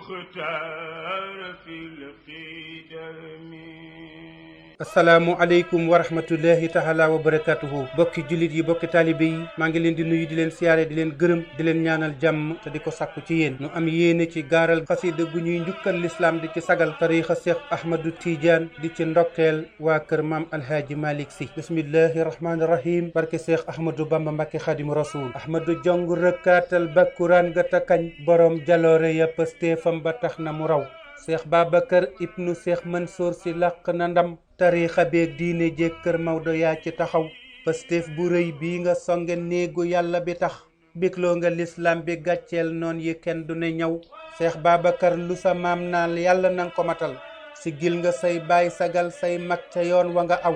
المختار في القدم. asalaamualeykum wa rahmatullahi taala wa barakatuhu bokki jullit yi bokki taalibe yi maa ngi leen di nuyu di leen siyaare di leen gërëm di leen ñaanal jàmm te di ko sàkku ci yéen ñu am yéene ci gaaral xasida gu ñuy njukkal lislaam di ci sagal tariixa Cheikh Ahmadou Tidiane di ci ndokkeel waa kër maam alhaaji Malick Sy bismillahi rahmaani rahim barke Cheikh Ahmadou Bamba Mbacké Xaadimu Rasuul Ahmadou jong rëkkaatal bakkuraan ga takañ borom jaloore ya pëstéefam ba tax na mu raw Cheikh Babacar ibnu Cheikh Mansour Sy làq na ndam tariixa beeg diine jéeg kër Maodo yaa ci taxaw Pastef bu rëy bii nga songe néegu yàlla bi tax bigloo nga lislaam bi gàcceel noon yi kenn du ne ñaw Cheikh Babacar lu sa maam naan yàlla nanga ko matal si gil nga say baay sagal say mag ca yoon wa nga aw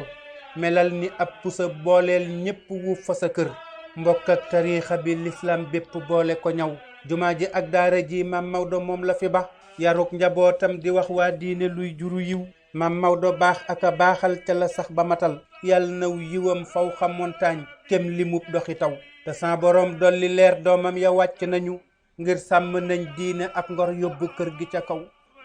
melal ni ab pusa booleel ñépp wuuf fa sa kër mbokk ak tariixa bi lislaam bépp boole ko ñaw jumaa ji ak daara ji maam Maodo moom la fi ba yaruk njabootam di wax waa diine luy juru yiw maam Maodo baax ak a baaxal ca la sax ba matal yàlla naw yiwam faw xam montagne kem limub doxi taw te sa borom dolli leer doomam ya wàcc nañu ngir sàmm nañ diine ak ngor yóbbu kër gi ca kaw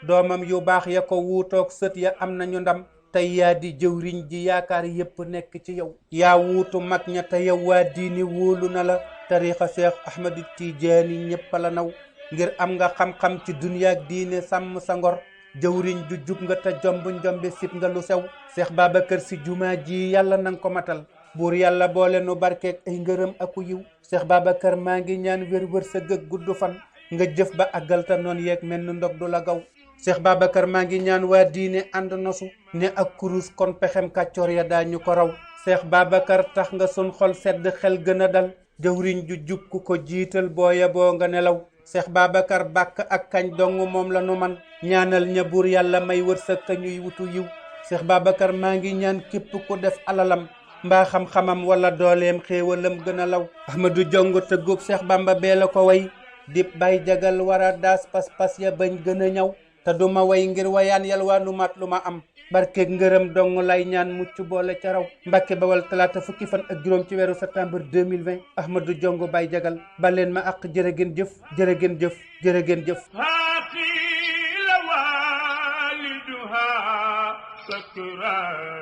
doomam yu baax ya ko wuutoog sët ya am nañu ndam tey yaa di jëwriñ ji yaakaar yépp nekk ci yow yaa wuutu mag ña te yow waa diine wóolu na la tariixa Cheikh Ahmadou Tidiane ñépp la naw ngir am nga xam-xam ci duniyaak diine sàmm sa ngor jëwriñ ju jub nga te jomb njombe sib nga lu sew Cheikh Babacar Sy jumaa ji yàlla nanga ko matal buur yàlla boole nu barkeeg ay ngërëm aku yiw Cheikh Babacar maa ngi ñaan wér sa gëg gudd fan nga jëf ba àggal ta noon yeeg mel ni ndog du la gaw Cheikh Babacar maa ngi ñaan waa diine ànd nosu ne ak kurus kon pexem kàccoor ya daañu ko raw Cheikh Babacar tax nga sun xol sedd xel gën a dal jëwriñ ju jub ku ko jiital booya boo nga nelaw Cheikh Babacar bàkk ak kañ dong moom la nu man ñaanal ña buur yàlla may wërsëg te ñuy wutu yiw Cheikh Babacar maa ngi ñaan képp ku def alalam mbaa xam-xamam wala dooleem xéewalam gën a law Ahmadou jong tëggub Cheikh Bamba bee la ko way dip bay jagal war a daas pas-pas ya bañ gën a ñaw te duma way ngir wayaan yalwaa nu mat lu ma am barkeeg ngërëm dong lay ñaan mucc boole ca raw Mbàkke Bawal talaata fukki fan ak juróom ci weeru septembre 2020 Ahmadou jong bay jagal baleen ma ak jërë ngeen jëf jërë ngeen jëf jërë ngeen jëf والدها سكران